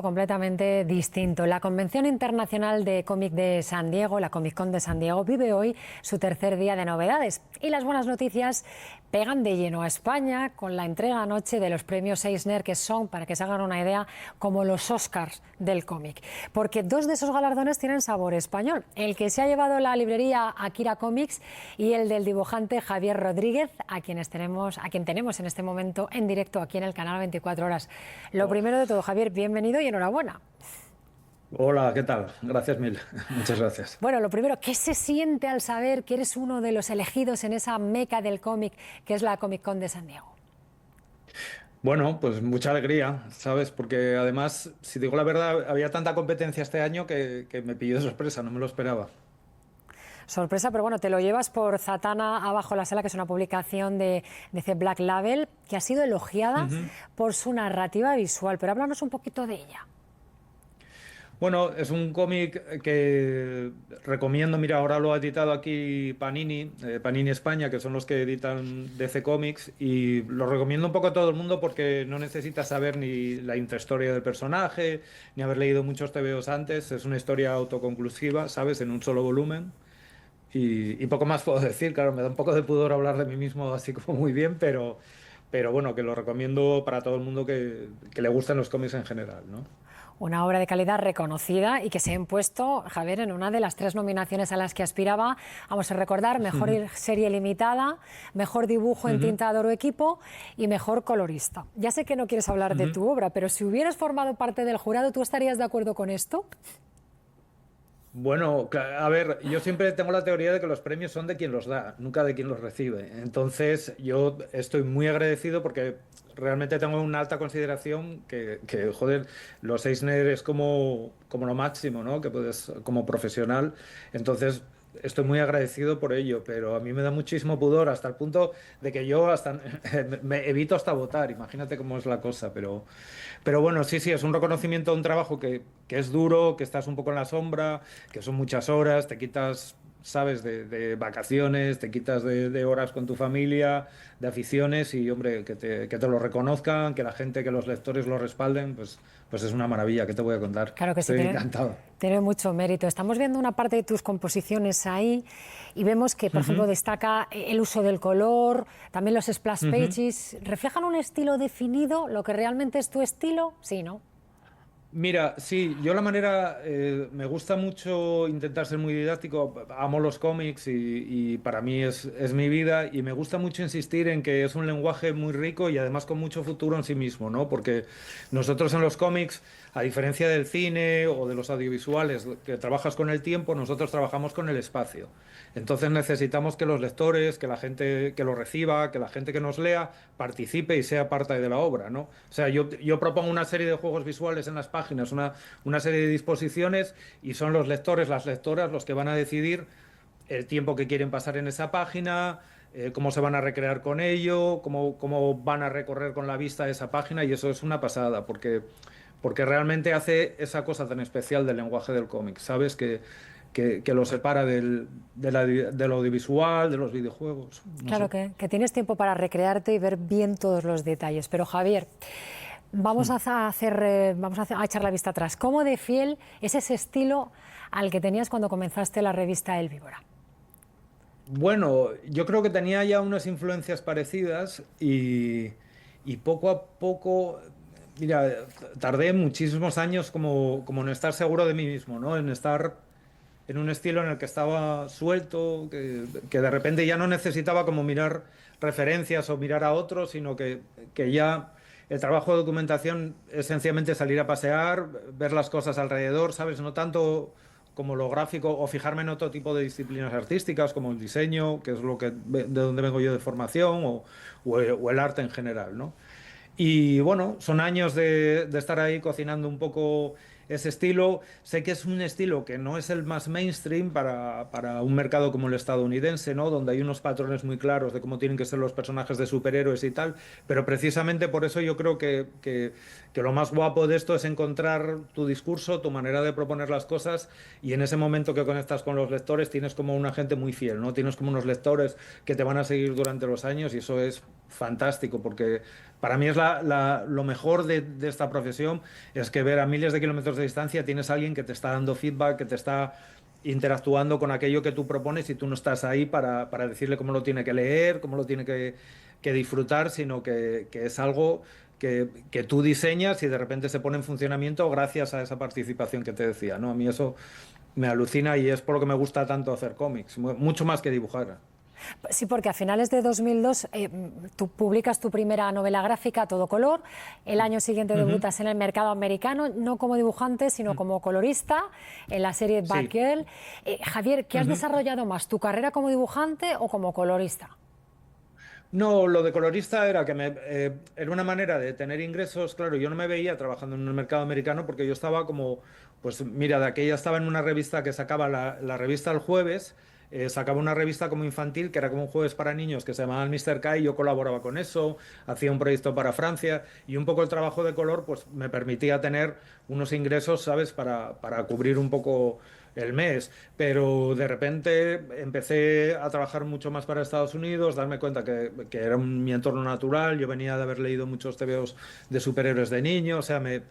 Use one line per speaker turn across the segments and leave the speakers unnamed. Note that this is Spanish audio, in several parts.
Completamente distinto. La Convención Internacional de Cómic de San Diego, la Comic Con de San Diego, vive hoy su tercer día de novedades. Y las buenas noticias pegan de lleno a España con la entrega anoche de los premios Eisner, que son, para que se hagan una idea, como los Oscars del cómic. Porque dos de esos galardones tienen sabor español. El que se ha llevado la librería Akira Comics y el del dibujante Javier Rodríguez, a quien tenemos en este momento en directo aquí en el canal 24 Horas. Lo primero de todo, Javier, bienvenido y enhorabuena.
Hola, ¿qué tal? Gracias mil. Muchas gracias.
Bueno, lo primero, ¿qué se siente al saber que eres uno de los elegidos en esa meca del cómic que es la Comic Con de San Diego?
Bueno, pues mucha alegría, ¿sabes? Porque además, si digo la verdad, había tanta competencia este año que me pilló de sorpresa, no me lo esperaba.
Sorpresa, pero bueno, te lo llevas por Zatanna abajo la sala, que es una publicación de The Black Label, que ha sido elogiada por su narrativa visual. Pero háblanos un poquito de ella.
Bueno, es un cómic que recomiendo. Mira, ahora lo ha editado aquí Panini, Panini España, que son los que editan DC Comics, y lo recomiendo un poco a todo el mundo porque no necesitas saber ni la intrahistoria del personaje, ni haber leído muchos tebeos antes. Es una historia autoconclusiva, ¿sabes? En un solo volumen. Y poco más puedo decir, claro, me da un poco de pudor hablar de mí mismo así como muy bien, pero bueno, que lo recomiendo para todo el mundo que le gustan los cómics en general, ¿no?
Una obra de calidad reconocida y que se ha impuesto, Javier, en una de las 3 nominaciones a las que aspiraba. Vamos a recordar: mejor serie limitada, mejor dibujo en tinta de oro equipo y mejor colorista. Ya sé que no quieres hablar de tu obra, pero si hubieras formado parte del jurado, ¿tú estarías de acuerdo con esto?
Bueno, a ver, yo siempre tengo la teoría de que los premios son de quien los da, nunca de quien los recibe. Entonces, yo estoy muy agradecido porque realmente tengo una alta consideración joder, los Eisner es como lo máximo, ¿no? Que puedes, como profesional. Entonces, estoy muy agradecido por ello, pero a mí me da muchísimo pudor hasta el punto de que yo hasta me evito hasta votar. Imagínate cómo es la cosa, pero bueno, sí, sí, es un reconocimiento de un trabajo que es duro, que estás un poco en la sombra, que son muchas horas, te quitas, sabes, de vacaciones, te quitas de horas con tu familia, de aficiones y, hombre, que te lo reconozcan, que la gente, que los lectores lo respalden, pues es una maravilla, ¿qué te voy a contar?
Claro que sí,
Estoy encantado.
tiene mucho mérito. Estamos viendo una parte de tus composiciones ahí y vemos que, por ejemplo, destaca el uso del color, también los splash pages. ¿Reflejan un estilo definido, lo que realmente es tu estilo? Sí, ¿no?
Mira, sí, yo la manera, me gusta mucho intentar ser muy didáctico, amo los cómics y para mí es mi vida y me gusta mucho insistir en que es un lenguaje muy rico y además con mucho futuro en sí mismo, ¿no? Porque nosotros en los cómics, a diferencia del cine o de los audiovisuales, que trabajas con el tiempo, nosotros trabajamos con el espacio. Entonces necesitamos que los lectores, que la gente que lo reciba, que la gente que nos lea, participe y sea parte de la obra, ¿no? O sea, yo propongo una serie de juegos visuales en las páginas, una serie de disposiciones y son los lectores, las lectoras los que van a decidir el tiempo que quieren pasar en esa página, cómo se van a recrear con ello, cómo van a recorrer con la vista esa página y eso es una pasada porque realmente hace esa cosa tan especial del lenguaje del cómic, ¿sabes? Que lo separa del audiovisual, de los videojuegos. No
Claro
sé.
que tienes tiempo para recrearte y ver bien todos los detalles. Pero, Javier, vamos a echar la vista atrás. ¿Cómo de fiel es ese estilo al que tenías cuando comenzaste la revista El Víbora?
Bueno, yo creo que tenía ya unas influencias parecidas y poco a poco, mira, tardé muchísimos años como en estar seguro de mí mismo, ¿no? En estar en un estilo en el que estaba suelto, que de repente ya no necesitaba como mirar referencias o mirar a otros, sino que ya el trabajo de documentación es sencillamente salir a pasear, ver las cosas alrededor, ¿sabes? No tanto como lo gráfico o fijarme en otro tipo de disciplinas artísticas como el diseño, que es de donde vengo yo de formación, o el arte en general, ¿no? Y bueno, son años de estar ahí cocinando un poco ese estilo. Sé que es un estilo que no es el más mainstream para un mercado como el estadounidense, ¿no? Donde hay unos patrones muy claros de cómo tienen que ser los personajes de superhéroes y tal, pero precisamente por eso yo creo que lo más guapo de esto es encontrar tu discurso, tu manera de proponer las cosas, y en ese momento que conectas con los lectores tienes como una gente muy fiel, ¿no? Tienes como unos lectores que te van a seguir durante los años, y eso es fantástico, porque para mí es lo mejor de esta profesión, es que ver a miles de kilómetros de distancia tienes a alguien que te está dando feedback, que te está interactuando con aquello que tú propones, y tú no estás ahí para decirle cómo lo tiene que leer, cómo lo tiene que disfrutar, sino que es algo que tú diseñas y de repente se pone en funcionamiento gracias a esa participación que te decía, ¿no? A mí eso me alucina y es por lo que me gusta tanto hacer cómics, mucho más que dibujar.
Sí, porque a finales de 2002 tú publicas tu primera novela gráfica a todo color, el año siguiente
Ujú.
debutas en el mercado americano, no como dibujante, sino como colorista, en la serie
Sí.
Batgirl. Javier, ¿qué has
Ujú.
desarrollado más, tu carrera como dibujante o como colorista?
No, lo de colorista era que era una manera de tener ingresos. Claro, yo no me veía trabajando en el mercado americano porque yo estaba como, pues mira, de aquella estaba en una revista que sacaba la revista el jueves, sacaba una revista como infantil que era como un jueves para niños que se llamaba el Mr. K, y yo colaboraba con eso, hacía un proyecto para Francia, y un poco el trabajo de color pues me permitía tener unos ingresos, ¿sabes? Para cubrir un poco el mes, pero de repente empecé a trabajar mucho más para Estados Unidos, darme cuenta que era mi entorno natural. Yo venía de haber leído muchos tebeos de superhéroes de niño, o sea, me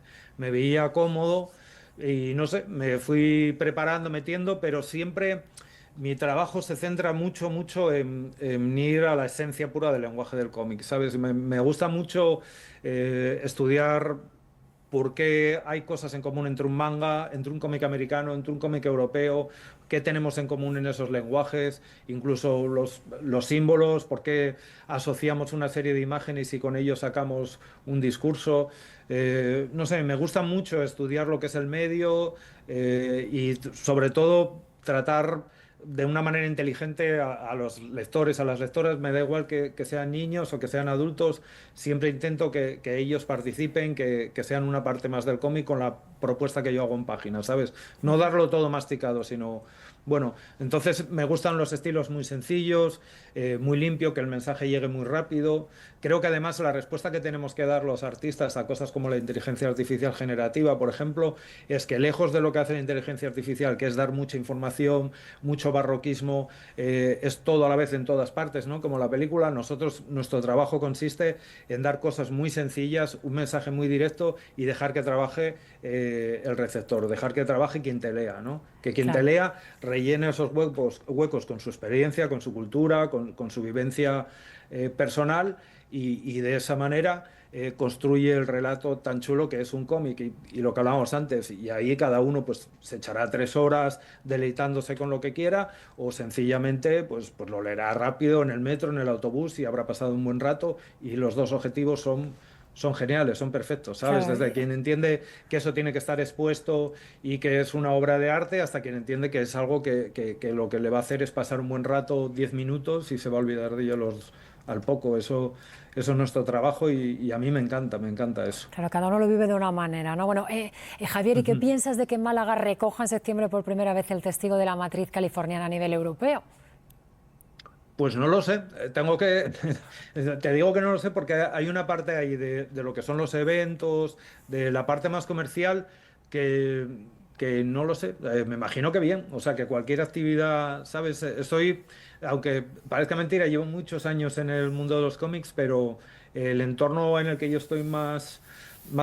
veía cómodo y no sé, me fui preparando, metiendo, pero siempre mi trabajo se centra mucho, mucho en ir a la esencia pura del lenguaje del cómic, ¿sabes? Me gusta mucho estudiar por qué hay cosas en común entre un manga, entre un cómic americano, entre un cómic europeo, qué tenemos en común en esos lenguajes, incluso los símbolos, por qué asociamos una serie de imágenes y con ello sacamos un discurso. No sé, me gusta mucho estudiar lo que es el medio, y sobre todo tratar de una manera inteligente a los lectores, a las lectoras. Me da igual que sean niños o que sean adultos, siempre intento que ellos participen, que sean una parte más del cómic con la propuesta que yo hago en páginas, ¿sabes? No darlo todo masticado, sino... Bueno, entonces me gustan los estilos muy sencillos, muy limpio, que el mensaje llegue muy rápido. Creo que además la respuesta que tenemos que dar los artistas a cosas como la inteligencia artificial generativa, por ejemplo, es que lejos de lo que hace la inteligencia artificial, que es dar mucha información, mucho barroquismo, es todo a la vez en todas partes, ¿no? Como la película, nuestro trabajo consiste en dar cosas muy sencillas, un mensaje muy directo, y dejar que trabaje el receptor, dejar que trabaje quien te lea, ¿no? Que quien te
Claro.
lea rellene esos huecos con su experiencia, con su cultura, con su vivencia personal, y de esa manera construye el relato tan chulo que es un cómic, y lo que hablábamos antes, y ahí cada uno pues se echará 3 horas deleitándose con lo que quiera, o sencillamente pues lo leerá rápido en el metro, en el autobús, y habrá pasado un buen rato, y los dos objetivos son geniales, son perfectos, ¿sabes?
Claro.
Desde quien entiende que eso tiene que estar expuesto y que es una obra de arte, hasta quien entiende que es algo que lo que le va a hacer es pasar un buen rato, 10 minutos, y se va a olvidar de ello al poco. Eso es nuestro trabajo, y a mí me encanta eso.
Claro, cada uno lo vive de una manera, ¿no? Bueno, Javier, ¿y qué
Ujú.
piensas de que Málaga recoja en septiembre por primera vez el testigo de la matriz californiana a nivel europeo?
Pues no lo sé, te digo que no lo sé porque hay una parte ahí de lo que son los eventos, de la parte más comercial, que, que no lo sé. Me imagino que bien, o sea, que cualquier actividad, ¿sabes? Aunque parezca mentira, llevo muchos años en el mundo de los cómics, pero el entorno en el que yo estoy más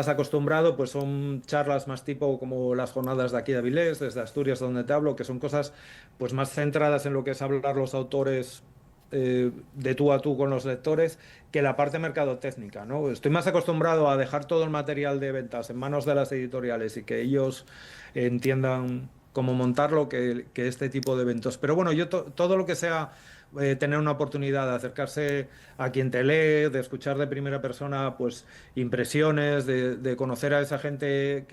acostumbrado, pues son charlas más tipo como las jornadas de aquí de Avilés, desde Asturias, donde te hablo, que son cosas pues más centradas en lo que es hablar los autores de tú a tú con los lectores, que la parte mercadotécnica, ¿no? Estoy más acostumbrado a dejar todo el material de ventas en manos de las editoriales y que ellos entiendan cómo montarlo, que este tipo de eventos. Pero bueno, todo lo que sea tener una oportunidad de acercarse a quien te lee, de escuchar de primera persona pues impresiones, de conocer a esa gente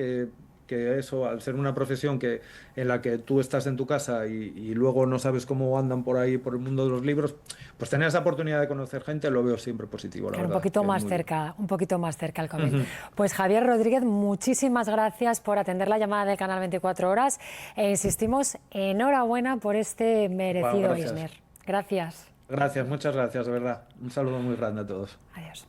que eso, al ser una profesión en la que tú estás en tu casa y luego no sabes cómo andan por ahí, por el mundo de los libros, pues tener esa oportunidad de conocer gente lo veo siempre positivo, la
Claro,
verdad.
un poquito más cerca el cómic. Pues Javier Rodríguez, muchísimas gracias por atender la llamada del Canal 24 Horas e insistimos, enhorabuena por este merecido Eisner. Gracias.
Gracias, muchas gracias, de verdad. Un saludo muy grande a todos.
Adiós.